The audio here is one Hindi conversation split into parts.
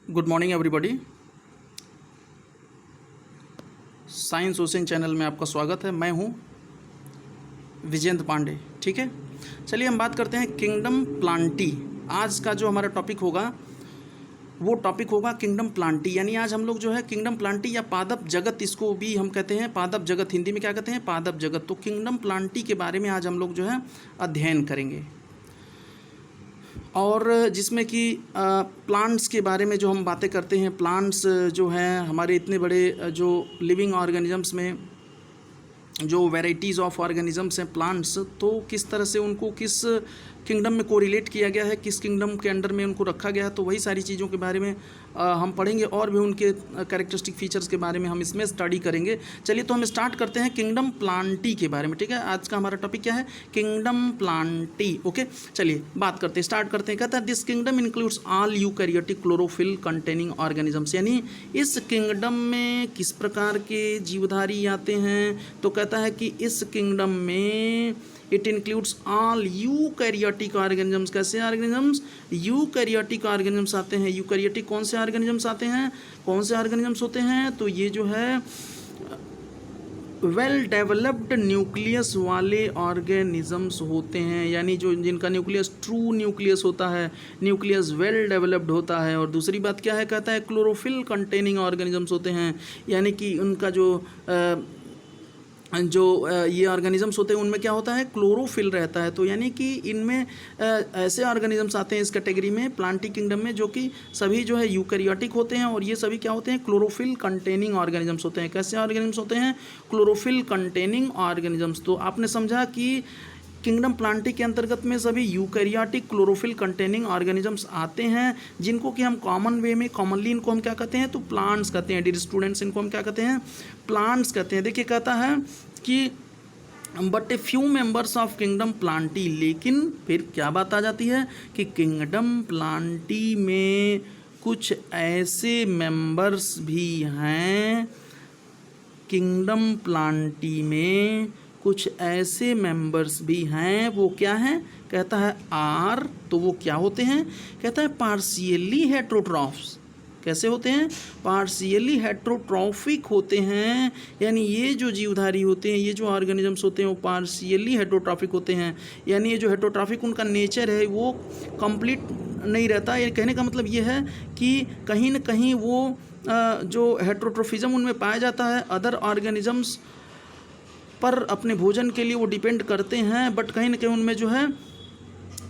Good morning everybody. Science ocean channel में आपका स्वागत है। मैं हूं विजेंद्र पांडे। ठीक है, चलिए हम बात करते हैं किंगडम प्लांटी। आज का जो हमारा टॉपिक होगा वो टॉपिक होगा किंगडम प्लांटी। यानी आज हम लोग जो है किंगडम प्लांटी या पादप जगत, इसको भी हम कहते हैं पादप जगत, हिंदी में क्या कहते हैं पादप जगत। तो किंगडम प्लांटी के बारे में आज हम लोग जो है अध्ययन करेंगे, और जिसमें कि प्लांट्स के बारे में जो हम बातें करते हैं। प्लांट्स जो हैं हमारे इतने बड़े जो लिविंग ऑर्गेनिजम्स में जो वैराइटीज़ ऑफ ऑर्गेनिजम्स हैं प्लांट्स, तो किस तरह से उनको किस किंगडम में कोरिलेट किया गया है, किस किंगडम के अंडर में उनको रखा गया है, तो वही सारी चीज़ों के बारे में हम पढ़ेंगे, और भी उनके कैरेक्टरिस्टिक फीचर्स के बारे में हम इसमें स्टडी करेंगे। चलिए तो हम स्टार्ट करते हैं किंगडम प्लांटी के बारे में। ठीक है, आज का हमारा टॉपिक क्या है, किंगडम प्लांटी। ओके, चलिए बात करते हैं, स्टार्ट करते हैं। कहता है this kingdom includes all eukaryotic chlorophyll containing organisms. यानी इस किंगडम में किस प्रकार के जीवधारी आते हैं, तो कहता है कि इस किंगडम में it includes all eukaryotic organisms. कैसे ऑर्गेनिजम्स, यूकैरियोटिक ऑर्गेनिजम्स आते हैं। यूकैरियोटिक कौन से ऑर्गेनिजम्स आते हैं, कौन से ऑर्गेनिजम्स होते हैं, तो ये जो है वेल डेवलप्ड न्यूक्लियस वाले ऑर्गेनिजम्स होते हैं। यानी जो जिनका न्यूक्लियस ट्रू न्यूक्लियस होता है, न्यूक्लियस वेल डेवलप्ड होता है। और दूसरी बात क्या है, कहता है क्लोरोफिल कंटेनिंग ऑर्गेनिजम्स होते हैं। यानी कि उनका जो ये ऑर्गेनिजम्स होते हैं उनमें क्या होता है, क्लोरोफिल रहता है। तो यानी कि इनमें ऐसे ऑर्गेनिजम्स आते हैं इस कैटेगरी में, प्लांटी किंगडम में, जो कि सभी जो है यूकैरियोटिक होते हैं, और ये सभी क्या होते हैं, क्लोरोफिल कंटेनिंग ऑर्गेनिजम्स होते हैं। कैसे ऑर्गेनिजम्स होते हैं, क्लोरोफिल कंटेनिंग ऑर्गेनिजम्स। तो आपने समझा कि किंगडम प्लांटी के अंतर्गत में सभी यूकैरियोटिक क्लोरोफिल कंटेनिंग ऑर्गेनिजम्स आते हैं, जिनको कि हम कॉमन वे में कॉमनली इनको हम क्या कहते हैं, तो प्लांट्स कहते हैं। डियर स्टूडेंट्स, इनको हम क्या कहते हैं, प्लांट्स कहते हैं। देखिए कहता है कि but a few members of kingdom Plantae, लेकिन फिर क्या बात आ जाती है कि किंगडम प्लांटी में कुछ ऐसे मेंबर्स भी हैं, किंगडम प्लांटी में कुछ ऐसे मेंबर्स भी हैं, वो क्या हैं, कहता है आर। तो वो क्या होते हैं, कहता है पार्शियली हेट्रोट्रॉफ्स। कैसे होते हैं, पार्शियली हेट्रोट्रॉफिक होते हैं। यानी ये जो जीवधारी होते हैं, ये जो ऑर्गेनिजम्स होते हैं, वो पार्शियली हेट्रोट्रॉफिक होते हैं। यानी ये जो हेट्रोट्रॉफिक उनका नेचर है वो कंप्लीट नहीं रहता। ये कहने का मतलब ये है कि कहीं न कहीं वो जो हेट्रोट्रोफिज्म उनमें पाया जाता है, अदर ऑर्गेनिजम्स पर अपने भोजन के लिए वो डिपेंड करते हैं, बट कहीं ना कहीं उनमें जो है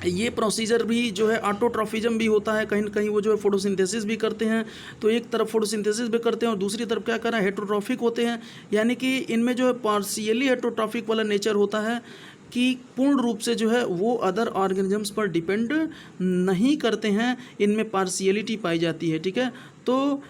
ये प्रोसीजर भी जो है ऑटोट्रॉफिज्म भी होता है। कहीं ना कहीं वो जो है फोटोसिंथेसिस भी करते हैं। तो एक तरफ फोटोसिंथेसिस भी करते हैं और दूसरी तरफ क्या कर रहा है, हेट्रोट्रॉफिक होते हैं। यानी कि इनमें जो है पार्शियली हेट्रोट्रॉफिक वाला नेचर होता है कि पूर्ण रूप से जो है वो अदर ऑर्गेनिजम्स पर डिपेंड नहीं करते हैं, इनमें पार्शियलिटी पाई जाती है। ठीक है, तो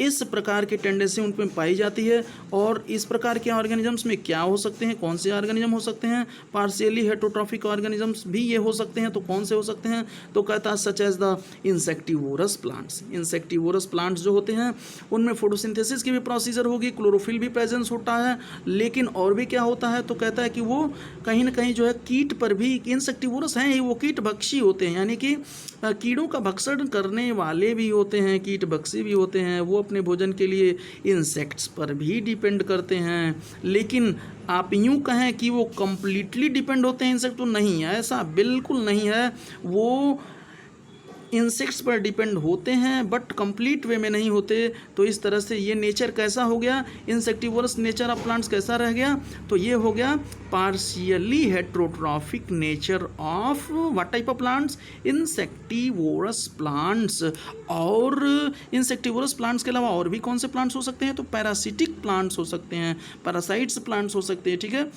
इस प्रकार की टेंडेंसी उनमें पाई जाती है। और इस प्रकार के ऑर्गेनिजम्स में क्या हो सकते हैं, कौन से ऑर्गेनिज्म हो सकते हैं, पार्शियली हेट्रोट्रॉफिक ऑर्गेनिजम्स भी ये हो सकते हैं। तो कौन से हो सकते हैं, तो कहता है such as the insectivorous plants. Insectivorous plants जो होते हैं उनमें फोटोसिंथेसिस की भी प्रोसीजर होगी, क्लोरोफिल भी प्रेजेंस होता है, लेकिन और भी क्या होता है, तो कहता है कि वो कहीं ना कहीं जो है कीट पर भी, इंसेक्टिवोरस हैं वो कीट भक्षी होते हैं। यानी कि कीड़ों का भक्षण करने वाले भी होते हैं, कीट भक्षी भी होते हैं। वो अपने भोजन के लिए इंसेक्ट्स पर भी डिपेंड करते हैं। लेकिन आप यूं कहें कि वो कंप्लीटली डिपेंड होते हैं इंसेक्ट, तो नहीं है, ऐसा बिल्कुल नहीं है। वो इंसेक्ट्स पर डिपेंड होते हैं बट कंप्लीट वे में नहीं होते। तो इस तरह से ये नेचर कैसा हो गया, इंसेक्टिवोरस नेचर ऑफ प्लांट्स कैसा रह गया, तो ये हो गया partially heterotrophic nature of what type of plants, insectivorous plants. और इंसेक्टिवोरस प्लांट्स के अलावा और भी कौन से प्लांट्स हो सकते हैं, तो पैरासिटिक प्लांट्स हो सकते हैं, पैरासाइट्स प्लांट्स हो सकते हैं। ठीक है,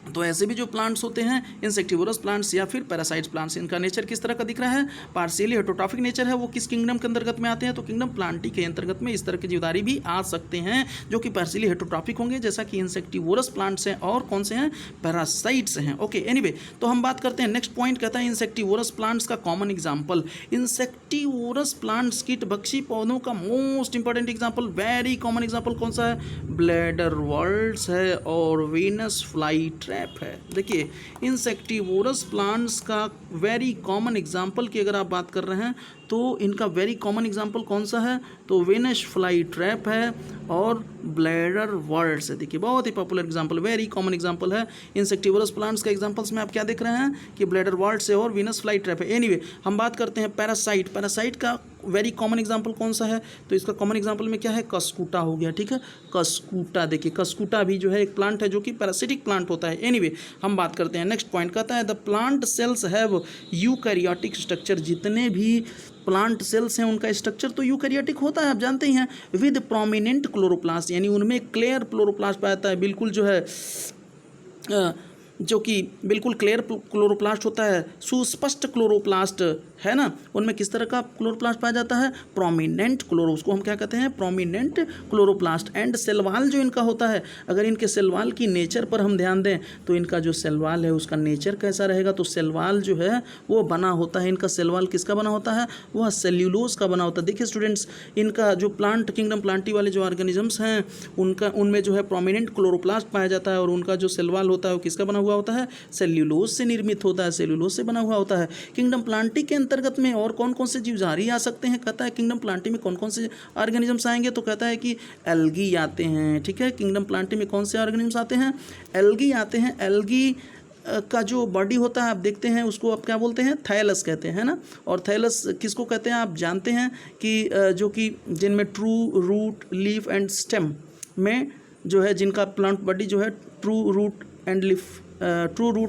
तो ऐसे भी जो प्लांट्स होते हैं इंसेक्टिवोरस प्लांट्स या फिर पैरासाइट्स प्लांट्स, इनका नेचर किस तरह का दिख रहा है, पार्शियली हेट्रोट्रॉफिक नेचर है। वो किस किंगडम के अंतर्गत में आते हैं, तो किंगडम प्लांटी के अंतर्गत में इस तरह के जीवधारी भी आ सकते हैं जो कि पार्शियली हेट्रोट्रॉफिक होंगे, जैसा कि इंसेक्टिवोरस प्लांट्स हैं और कौन से हैं, पैरासाइट्स हैं। ओके, एनीवे, तो हम बात करते हैं नेक्स्ट पॉइंट। कहता है इंसेक्टिवोरस प्लांट्स का कॉमन एग्जाम्पल। इंसेक्टिवोरस प्लांट्स कीट भक्षी पौधों का most important example, very common example कौन सा है, ब्लैडर वर्ल्ड्स है और वेनस फ्लाई ट्रैप ट्रैप है। देखिए इंसेक्टिवोरस प्लांट्स का वेरी कॉमन एग्जाम्पल की अगर आप बात कर रहे हैं तो इनका वेरी कॉमन एग्जाम्पल कौन सा है, तो वेनस फ्लाई ट्रैप है और ब्लैडर वर्ड्स है। देखिए बहुत ही popular example, very common example है इंसेक्टिवोरस प्लांट्स का। एग्जाम्पल्स में आप क्या देख रहे हैं कि ब्लैडर वर्ड्स है और वीनस फ्लाई ट्रैप है। एनीवे हम बात करते हैं पैरासाइट। पैरासाइट का वेरी कॉमन एग्जाम्पल कौन सा है, तो इसका कॉमन एग्जाम्पल में क्या है, कस्कूटा हो गया। ठीक है, कस्कूटा। देखिए कस्कूटा भी जो है एक प्लांट है जो कि पैरासिटिक प्लांट होता है। एनीवे हम बात करते हैं नेक्स्ट पॉइंट, कहता है the plant cells have eukaryotic structure. जितने भी प्लांट सेल्स हैं उनका स्ट्रक्चर तो यूकैरियोटिक होता है, आप जानते ही हैं, विद प्रोमिनेंट क्लोरोप्लास्ट, यानी उनमें क्लियर क्लोरोप्लास्ट पाया है, बिल्कुल जो है जो कि बिल्कुल क्लियर क्लोरोप्लास्ट होता है, सुस्पष्ट क्लोरोप्लास्ट है ना, उनमें किस तरह का क्लोरोप्लास्ट पाया जाता है, प्रोमिनेंट क्लोरो, उसको हम क्या कहते हैं, प्रोमिनेंट क्लोरोप्लास्ट। एंड सेलवाल जो इनका होता है, अगर इनके सेलवाल की नेचर पर हम ध्यान दें तो इनका जो सेलवाल है उसका नेचर कैसा रहेगा, तो सेलवाल जो है वो बना होता है, इनका सेलवाल किसका बना होता है, वह सेल्यूलोज का बना होता है। देखिए स्टूडेंट्स, इनका जो प्लांट किंगडम प्लांटी वाले जो ऑर्गेनिजम्स हैं उनमें जो है प्रोमिनेंट क्लोरोप्लास्ट पाया जाता है और उनका जो सेलवाल होता है वो किसका बना हुआ होता है, सेल्यूलोज से निर्मित होता है, सेल्यूलोज से बना हुआ होता है। किंगडम प्लांटी के अंतर्गत में और कौन कौन से जीवधारी आ सकते हैं, कहता है किंगडम प्लांटी में कौन कौन से ऑर्गेनिजम्स आएंगे, तो कहता है कि एल्गी आते हैं। ठीक है, किंगडम प्लांटी में कौन से ऑर्गेनिजम्स आते हैं, एल्गी आते हैं। एल्गी का जो बॉडी होता है आप देखते हैं उसको आप क्या बोलते हैं, थैलस कहते हैं ना, और थैलस किसको कहते हैं आप जानते हैं कि जो कि जिनमें true root leaf and stem में जो है जिनका प्लांट बॉडी जो है true root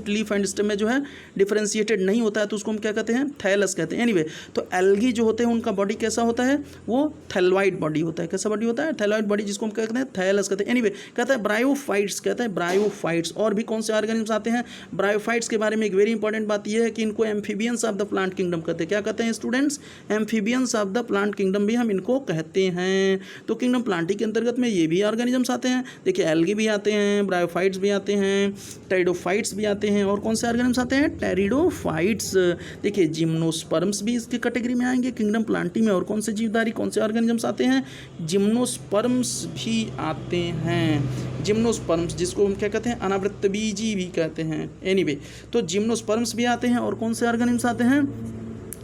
leaf and stem में जो है डिफरेंशिएटेड नहीं होता है तो उसको हम क्या कहते हैं, थैलस कहते हैं। एनीवे तो एल्गी जो होते हैं उनका बॉडी कैसा होता है, वो थैलॉइड बॉडी होता है। कैसा बॉडी होता है, थैलॉइड बॉडी, जिसको हम क्या कहते हैं, थैलस कहते हैं। एनीवे कहता है ब्रायोफाइट्स, कहता है ब्रायोफाइट्स। और भी कौन से ऑर्गेनिजम्स आते हैं ब्रायोफाइट्स के बारे में एक वेरी इंपॉर्टेंट बात यह है कि इनको amphibians of the plant kingdom कहते हैं। क्या कहते हैं students, amphibians of the plant kingdom भी हम इनको कहते हैं। तो किंगडम प्लांटी के अंतर्गत में ये भी ऑर्गेनिजम्स आते हैं। देखिए एल्गी भी आते हैं, ब्रायोफाइट्स भी आते हैं, टेरिडोफाइट्स भी आते हैं, और कौन से ऑर्गेनिजम्स आते हैं, टेरिडोफाइट्स। देखिए जिम्नोस्पर्म्स भी इसकी कैटेगरी में आएंगे किंगडम प्लांटी में। और कौन से जीवधारी, कौन से ऑर्गेनिजम्स आते हैं, जिम्नोस्पर्म्स भी आते हैं। जिम्नोस्पर्म्स जिसको हम क्या कहते हैं, अनावृत्तबीजी भी कहते हैं। एनीवे तो जिम्नोस्पर्म्स भी आते हैं। और कौन से ऑर्गेनिजम्स आते हैं,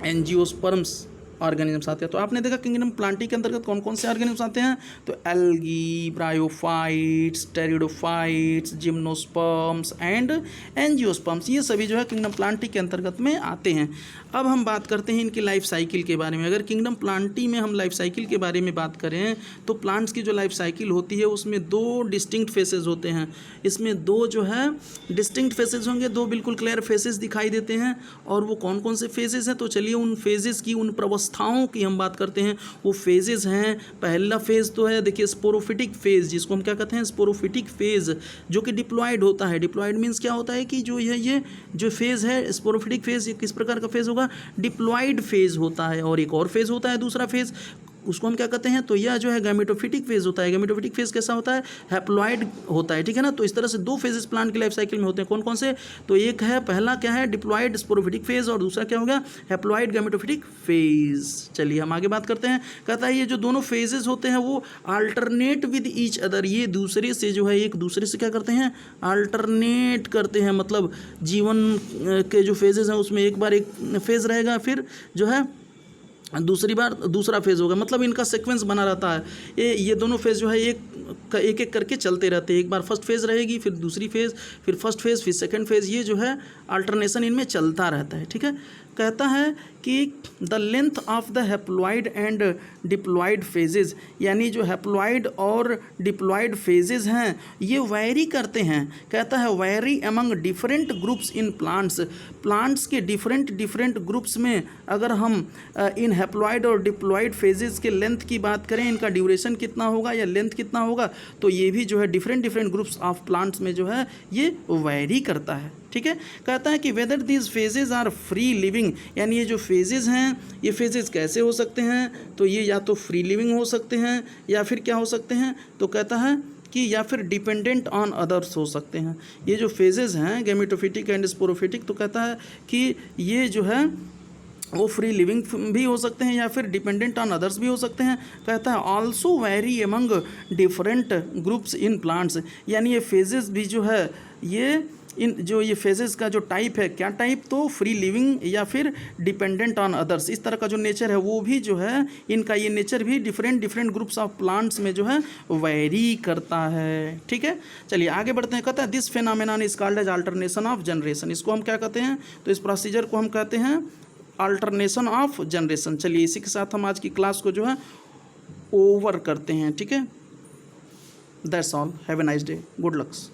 एंजियोस्पर्म्स ऑर्गेनिजम्स आते हैं। तो आपने देखा किंगडम प्लांटी के अंतर्गत कौन कौन से ऑर्गेनिजम्स आते हैं, तो algae, bryophytes, pteridophytes, gymnosperms and angiosperms, ये सभी जो है किंगडम प्लांटी के अंतर्गत में आते हैं। अब हम बात करते हैं इनकी लाइफ साइकिल के बारे में। अगर किंगडम प्लांटी में हम लाइफ साइकिल के बारे में बात करें तो प्लांट्स की जो लाइफ साइकिल होती है उसमें दो डिस्टिंक्ट फेसेस होते हैं। इसमें दो जो है डिस्टिंक्ट फेसेस होंगे, दो बिल्कुल क्लियर फेसेस दिखाई देते हैं। और वो कौन कौन से फेजेस हैं, तो चलिए उन फेजेस की, उन अवस्थाओं की हम बात करते हैं। वो फेजेस हैं, पहला फेज तो है देखिए स्पोरोफिटिक फेज, जिसको हम क्या कहते हैं, स्पोरोफिटिक फेज, जो कि डिप्लॉयड होता है। डिप्लॉयड मीन्स क्या होता है कि जो ये जो फेज है स्पोरोफिटिक फेज, ये किस प्रकार का फेज होगा, डिप्लॉयड फेज होता है। और एक और फेज होता है दूसरा फेज, उसको हम क्या कहते हैं, तो यह जो है गैमेटोफिटिक फेज होता है। गैमेटोफिटिक फेज कैसा होता है, हैप्लॉइड होता है। ठीक है ना, तो इस तरह से दो फेजेस प्लांट की लाइफ साइकिल में होते हैं। कौन कौन से, तो एक है पहला क्या है, डिप्लॉयड स्पोरोफिटिक फेज, और दूसरा क्या होगा, हैप्लॉइड गैमेटोफिटिक फेज। चलिए हम आगे बात करते हैं। कहता है ये जो दोनों फेजेस होते हैं वो अल्टरनेट विद ईच अदर, ये दूसरे से जो है एक दूसरे से क्या करते हैं, अल्टरनेट करते हैं। मतलब जीवन के जो फेजेस हैं उसमें एक बार एक फेज रहेगा, फिर जो है दूसरी बार दूसरा फेज़ होगा। मतलब इनका सीक्वेंस बना रहता है। ये दोनों फेज़ जो है एक करके चलते रहते हैं। एक बार फर्स्ट फेज़ रहेगी, फिर दूसरी फेज़, फिर फर्स्ट फेज़, फिर सेकंड फेज़, ये जो है अल्टरनेशन इनमें चलता रहता है। ठीक है, कहता है कि the length of the haploid and diploid phases, यानी जो हैप्लॉइड और डिप्लॉइड फेजेस हैं ये वैरी करते हैं। कहता है vary among different groups in plants, plants के डिफरेंट ग्रुप्स में अगर हम इन हैप्लॉइड और डिप्लॉइड फेजेस के लेंथ की बात करें, इनका ड्यूरेशन कितना होगा या लेंथ कितना होगा, तो ये भी जो है डिफरेंट ग्रुप्स ऑफ प्लांट्स में जो है ये वैरी करता है। ठीक है, कहता है कि whether these phases are free living, यानी ये जो फेजेस हैं ये फेजेस कैसे हो सकते हैं, तो ये या तो फ्री लिविंग हो सकते हैं या फिर क्या हो सकते हैं, तो कहता है कि या फिर डिपेंडेंट ऑन अदर्स हो सकते हैं। ये जो फेजेस हैं गैमेटोफिटिक एंड स्पोरोफिटिक, तो कहता है कि ये जो है वो फ्री लिविंग भी हो सकते हैं या फिर डिपेंडेंट ऑन अदर्स भी हो सकते हैं। कहता है also very among different groups in plants, यानी ये फेजेस भी जो है ये इन जो ये फेजेस का जो टाइप है, क्या टाइप, तो फ्री लिविंग या फिर डिपेंडेंट ऑन अदर्स, इस तरह का जो नेचर है वो भी जो है इनका ये नेचर भी different different groups of plants में जो है वैरी करता है। ठीक है, चलिए आगे बढ़ते हैं। कहता है this phenomenon is called as alternation of generation. इसको हम क्या कहते हैं, तो इस प्रोसीजर को हम कहते हैं अल्टरनेशन ऑफ जनरेशन। चलिए इसी के साथ हम आज की क्लास को जो है ओवर करते हैं। ठीक है, that's all, have a nice day, good lux.